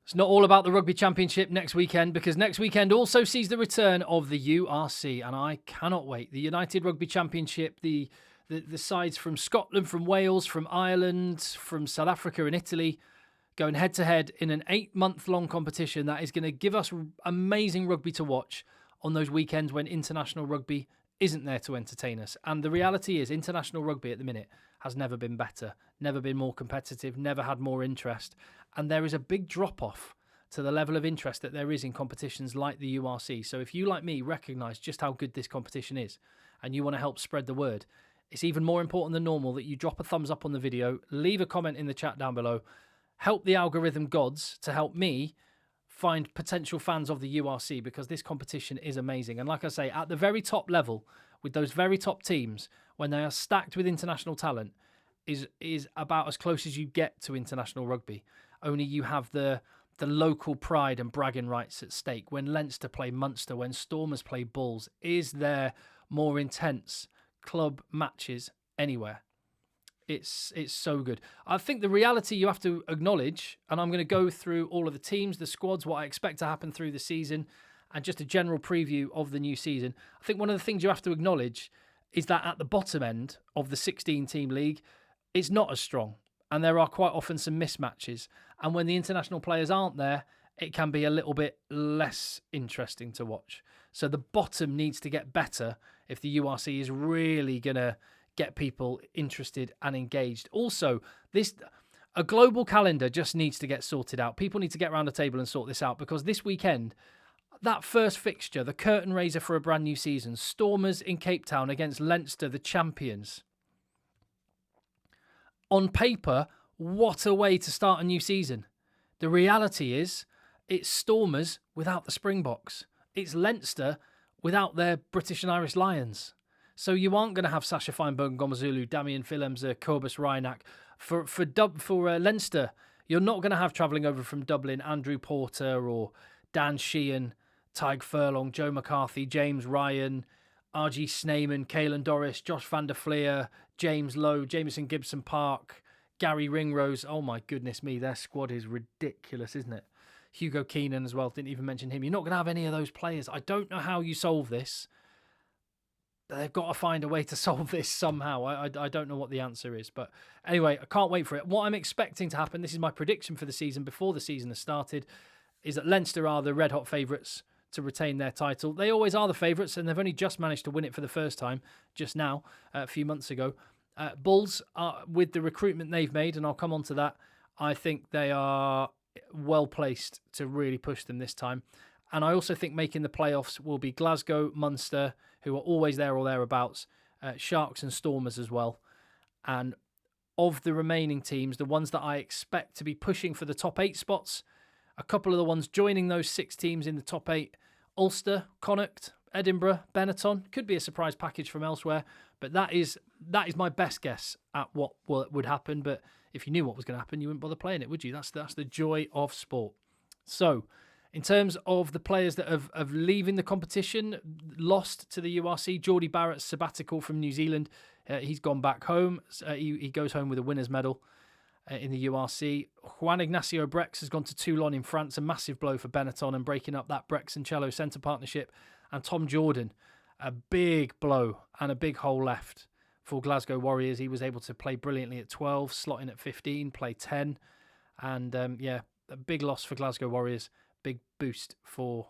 It's not all about the Rugby Championship next weekend, because next weekend also sees the return of the URC, and I cannot wait. The United Rugby Championship, the sides from Scotland, from Wales, from Ireland, from South Africa and Italy, going head-to-head in an 8-month-long competition that is going to give us amazing rugby to watch on those weekends when international rugby isn't there to entertain us. And the reality is, international rugby at the minute has never been better, never been more competitive, never had more interest. And there is a big drop-off to the level of interest that there is in competitions like the URC. So if you, like me, recognise just how good this competition is and you want to help spread the word, it's even more important than normal that you drop a thumbs up on the video, leave a comment in the chat down below, help the algorithm gods to help me find potential fans of the URC, because this competition is amazing. And like I say, at the very top level, with those very top teams, when they are stacked with international talent, is about as close as you get to international rugby. Only you have the local pride and bragging rights at stake. When Leinster play Munster, when Stormers play Bulls, is there more intense club matches anywhere? It's so good. I think the reality you have to acknowledge, and I'm going to go through all of the teams, the squads, what I expect to happen through the season, and just a general preview of the new season. I think one of the things you have to acknowledge is that at the bottom end of the 16-team league, it's not as strong, and there are quite often some mismatches. And when the international players aren't there, it can be a little bit less interesting to watch. So the bottom needs to get better if the URC is really going to get people interested and engaged. Also, a global calendar just needs to get sorted out. People need to get around the table and sort this out, because this weekend, that first fixture, the curtain raiser for a brand new season, Stormers in Cape Town against Leinster, the champions. On paper, what a way to start a new season. The reality is, it's Stormers without the Springboks. It's Leinster without their British and Irish Lions. So you aren't going to have Sasha Feinberg, Ngomazulu, Damian Willems, Cobus Reinach. For Leinster, you're not going to have travelling over from Dublin Andrew Porter or Dan Sheehan, Tyg Furlong, Joe McCarthy, James Ryan, RG Sneyman, Caelan Doris, Josh van der Fleer, James Lowe, Jamison Gibson Park, Gary Ringrose. Oh my goodness me, their squad is ridiculous, isn't it? Hugo Keenan as well, didn't even mention him. You're not going to have any of those players. I don't know how you solve this. They've got to find a way to solve this somehow. I don't know what the answer is. But anyway, I can't wait for it. What I'm expecting to happen, this is my prediction for the season before the season has started, is that Leinster are the red-hot favourites to retain their title. They always are the favourites, and they've only just managed to win it for the first time just now, a few months ago. Bulls, with the recruitment they've made, and I'll come on to that, I think they are well-placed to really push them this time. And I also think making the playoffs will be Glasgow, Munster, who are always there or thereabouts, Sharks and Stormers as well. And of the remaining teams, the ones that I expect to be pushing for the top 8 spots, a couple of the ones joining those 6 teams in the top 8, Ulster, Connacht, Edinburgh, Benetton. Could be a surprise package from elsewhere, but that is my best guess at what would happen. But if you knew what was going to happen, you wouldn't bother playing it, would you? That's the joy of sport. So, in terms of the players that have leaving the competition, lost to the URC, Geordie Barrett's sabbatical from New Zealand. He's gone back home. He goes home with a winner's medal in the URC. Juan Ignacio Brex has gone to Toulon in France, a massive blow for Benetton and breaking up that Brex and Cello centre partnership. And Tom Jordan, a big blow and a big hole left for Glasgow Warriors. He was able to play brilliantly at 12, slot in at 15, play 10. And a big loss for Glasgow Warriors. Big boost for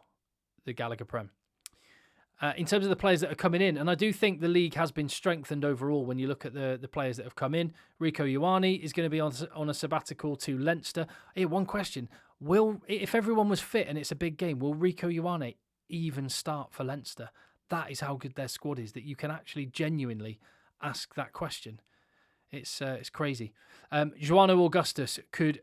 the Gallagher Prem. In terms of the players that are coming in, and I do think the league has been strengthened overall when you look at the players that have come in. Rieko Ioane is going to be on a sabbatical to Leinster. Here, one question. If everyone was fit and it's a big game, will Rieko Ioane even start for Leinster? That is how good their squad is, that you can actually genuinely ask that question. It's crazy. Joano Augustus could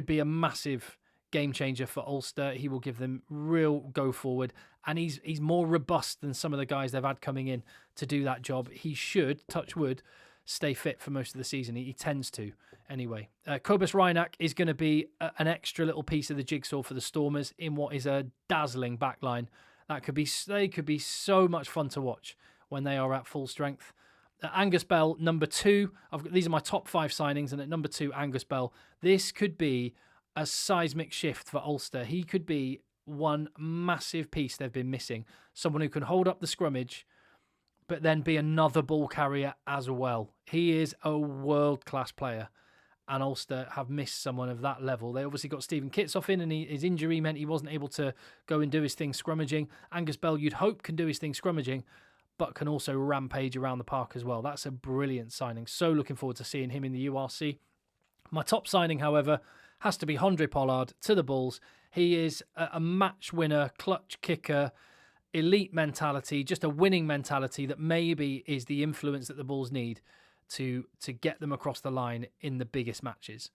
be a massive game changer for Ulster. He will give them real go forward, and he's more robust than some of the guys they've had coming in to do that job. He should, touch wood, stay fit for most of the season. He tends to anyway. Cobus Reinach is going to be an extra little piece of the jigsaw for the Stormers in what is a dazzling backline. They could be so much fun to watch when they are at full strength. Angus Bell, number 2. These are my top 5 signings, and at number 2, Angus Bell. This could be a seismic shift for Ulster. He could be one massive piece they've been missing. Someone who can hold up the scrummage, but then be another ball carrier as well. He is a world-class player, and Ulster have missed someone of that level. They obviously got Stephen Kitsoff in, and his injury meant he wasn't able to go and do his thing scrummaging. Angus Bell, you'd hope, can do his thing scrummaging, but can also rampage around the park as well. That's a brilliant signing. So looking forward to seeing him in the URC. My top signing, however, has to be Handré Pollard to the Bulls. He is a match winner, clutch kicker, elite mentality, just a winning mentality that maybe is the influence that the Bulls need to get them across the line in the biggest matches.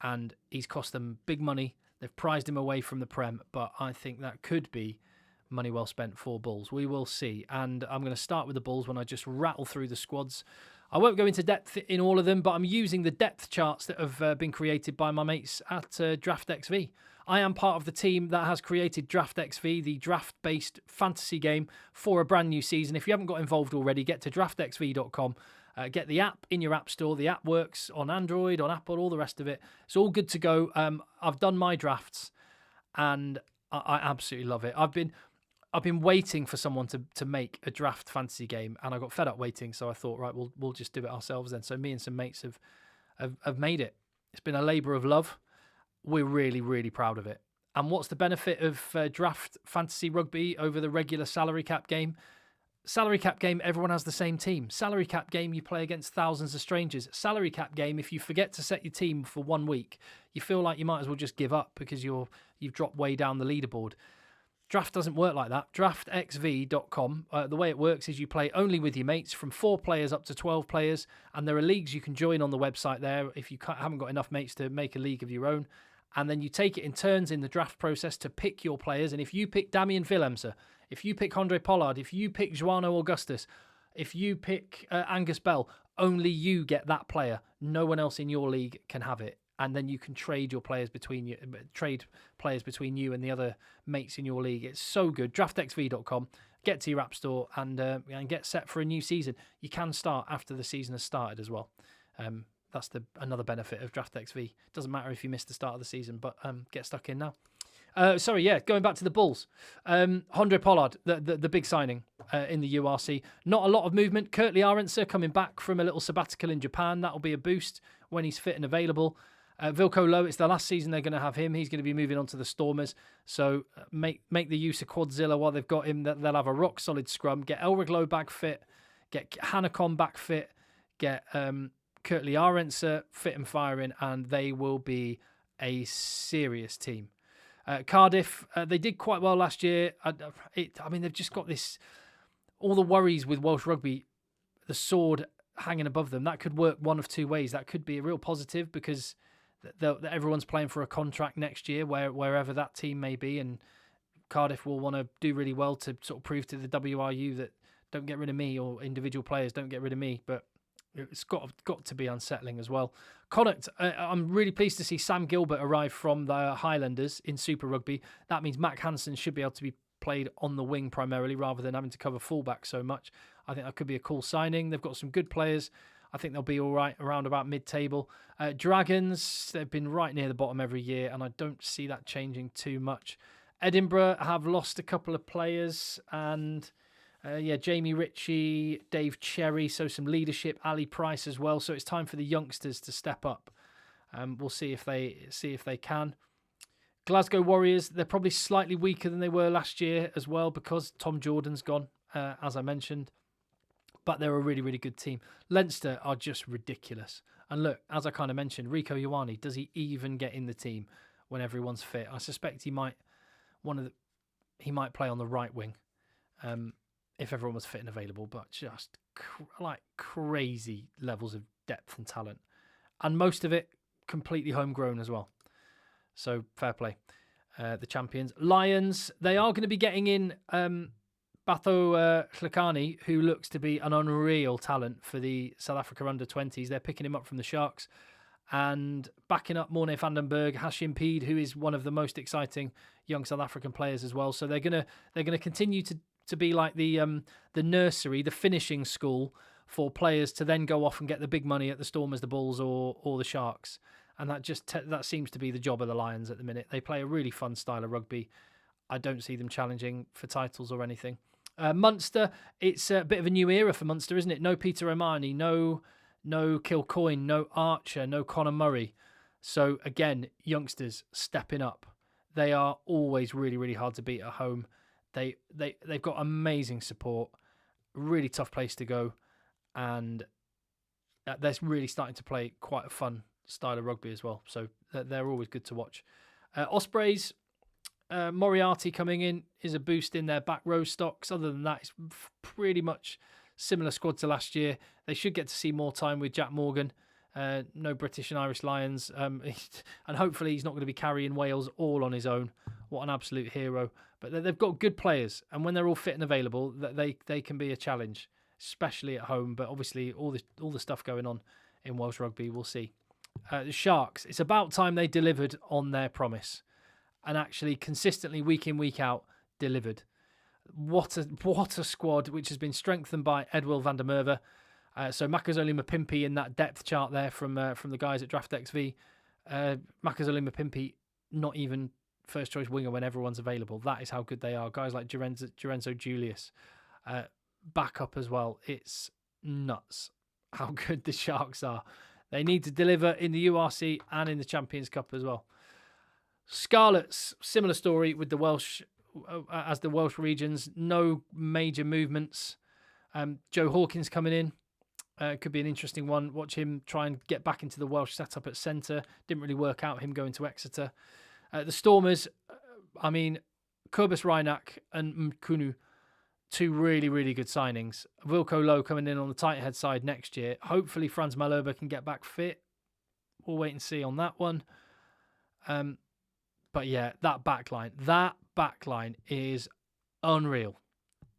And he's cost them big money. They've prized him away from the Prem, but I think that could be money well spent for Bulls. We will see. And I'm going to start with the Bulls when I just rattle through the squads. I won't go into depth in all of them, but I'm using the depth charts that have been created by my mates at DraftXV. I am part of the team that has created DraftXV, the draft-based fantasy game for a brand new season. If you haven't got involved already, get to draftxv.com. Get the app in your app store. The app works on Android, on Apple, all the rest of it. It's all good to go. I've done my drafts, and I absolutely love it. I've been waiting for someone to make a draft fantasy game, and I got fed up waiting, so I thought, right, we'll just do it ourselves then. So me and some mates have made it. It's been a labour of love. We're really, really proud of it. And what's the benefit of draft fantasy rugby over the regular salary cap game? Salary cap game, everyone has the same team. Salary cap game, you play against thousands of strangers. Salary cap game, if you forget to set your team for 1 week, you feel like you might as well just give up because you've dropped way down the leaderboard. Draft doesn't work like that. DraftXV.com, the way it works is you play only with your mates from 4 players up to 12 players, and there are leagues you can join on the website there if you haven't got enough mates to make a league of your own. And then you take it in turns in the draft process to pick your players. And if you pick Damien Willemse, if you pick Handré Pollard, if you pick João Augustus, if you pick Angus Bell, only you get that player. No one else in your league can have it. And then you can trade players between you and the other mates in your league. It's so good. DraftXV.com. Get to your app store and get set for a new season. You can start after the season has started as well. That's another benefit of DraftXV. Doesn't matter if you missed the start of the season, but get stuck in now. Going back to the Bulls. Handré Pollard, the big signing in the URC. Not a lot of movement. Kurtley Arendse coming back from a little sabbatical in Japan. That'll be a boost when he's fit and available. Vilko Lowe, it's the last season they're going to have him. He's going to be moving on to the Stormers. So make the use of Quadzilla while they've got him. They'll have a rock-solid scrum. Get Elric Lowe back fit. Get Hanacon back fit. Get Kurtley Arendse fit and firing. And they will be a serious team. Cardiff, they did quite well last year. They've just got this... All the worries with Welsh rugby, the sword hanging above them, that could work one of two ways. That could be a real positive because everyone's playing for a contract next year, wherever that team may be, and Cardiff will want to do really well to sort of prove to the WRU that don't get rid of me, or individual players don't get rid of me. But it's got to be unsettling as well. Connacht, I'm really pleased to see Sam Gilbert arrive from the Highlanders in Super Rugby. That means Mac Hansen should be able to be played on the wing primarily rather than having to cover fullback so much. I think that could be a cool signing. They've got some good players. I think they'll be all right around about mid-table. Dragons, they've been right near the bottom every year, and I don't see that changing too much. Edinburgh have lost a couple of players, and Jamie Ritchie, Dave Cherry, so some leadership, Ali Price as well. So it's time for the youngsters to step up. We'll see if they can. Glasgow Warriors, they're probably slightly weaker than they were last year as well because Tom Jordan's gone, as I mentioned. But they're a really, really good team. Leinster are just ridiculous. And look, as I kind of mentioned, Rico Ioane, does he even get in the team when everyone's fit? I suspect he might play on the right wing if everyone was fit and available, but just crazy levels of depth and talent. And most of it completely homegrown as well. So fair play. The champions. Lions, they are going to be getting in Batho Hlakani, who looks to be an unreal talent for the South Africa under-20s. They're picking him up from the Sharks. And backing up Morne van den Berg, Hashim Peed, who is one of the most exciting young South African players as well. So they're gonna continue to be like the nursery, the finishing school for players to then go off and get the big money at the Stormers, the Bulls, or the Sharks. And that seems to be the job of the Lions at the minute. They play a really fun style of rugby. I don't see them challenging for titles or anything. Munster, it's a bit of a new era for Munster, isn't it? No Peter O'Mahony, no Kilcoyne, no Archer, no Conor Murray. So again, youngsters stepping up. They are always really, really hard to beat at home. They've got amazing support, really tough place to go, and they're really starting to play quite a fun style of rugby as well. So they're always good to watch. Ospreys, Moriarty coming in is a boost in their back row stocks. Other than that, it's pretty much similar squad to last year. They should get to see more time with Jack Morgan. No British and Irish Lions. And hopefully he's not going to be carrying Wales all on his own. What an absolute hero. But they've got good players. And when they're all fit and available, they can be a challenge, especially at home. But obviously all the stuff going on in Welsh rugby, we'll see. The Sharks, it's about time they delivered on their promise. And actually consistently, week in, week out, delivered. What a squad, which has been strengthened by Edwill van der Merwe. So Makazole Mapimpi in that depth chart there from the guys at DraftXV. Makazole Mapimpi, not even first choice winger when everyone's available. That is how good they are. Guys like Jorenzo Julius, back up as well. It's nuts how good the Sharks are. They need to deliver in the URC and in the Champions Cup as well. Scarlets, similar story with the Welsh, as the Welsh regions. No major movements. Joe Hawkins coming in. Could be an interesting one. Watch him try and get back into the Welsh setup at centre. Didn't really work out, him going to Exeter. The Stormers, Kurbis Reinach and Mkunu, two really, really good signings. Wilco Lowe coming in on the tight head side next year. Hopefully Franz Malherbe can get back fit. We'll wait and see on that one. But yeah, that backline is unreal.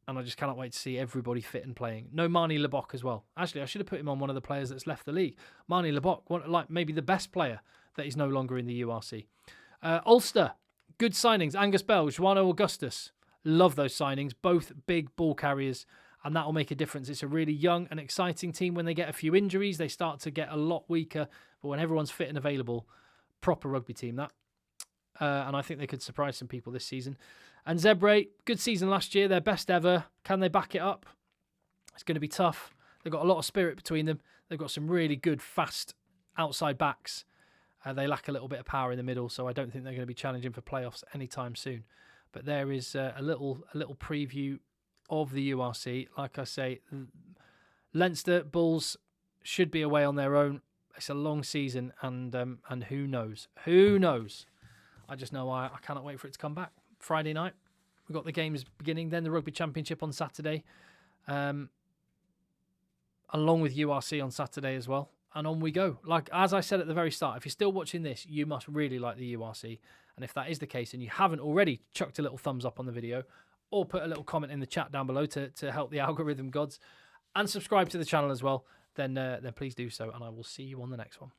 And I just cannot wait to see everybody fit and playing. No Marnie Lebock as well. Actually, I should have put him on one of the players that's left the league. Marnie Lebock, maybe the best player that is no longer in the URC. Ulster, good signings. Angus Bell, Joano Augustus. Love those signings. Both big ball carriers, and that will make a difference. It's a really young and exciting team. When they get a few injuries, they start to get a lot weaker. But when everyone's fit and available, proper rugby team, that. And I think they could surprise some people this season. And Zebre, good season last year, their best ever. Can they back it up? It's going to be tough. They've got a lot of spirit between them. They've got some really good, fast outside backs. They lack a little bit of power in the middle, so I don't think they're going to be challenging for playoffs anytime soon. But there is a little preview of the URC. Like I say, Leinster Bulls should be away on their own. It's a long season, and who knows? Who knows? I just know I cannot wait for it to come back. Friday night, we've got the games beginning, then the Rugby Championship on Saturday, along with URC on Saturday as well. And on we go. Like, as I said at the very start, if you're still watching this, you must really like the URC. And if that is the case and you haven't already chucked a little thumbs up on the video or put a little comment in the chat down below to help the algorithm gods and subscribe to the channel as well, then please do so. And I will see you on the next one.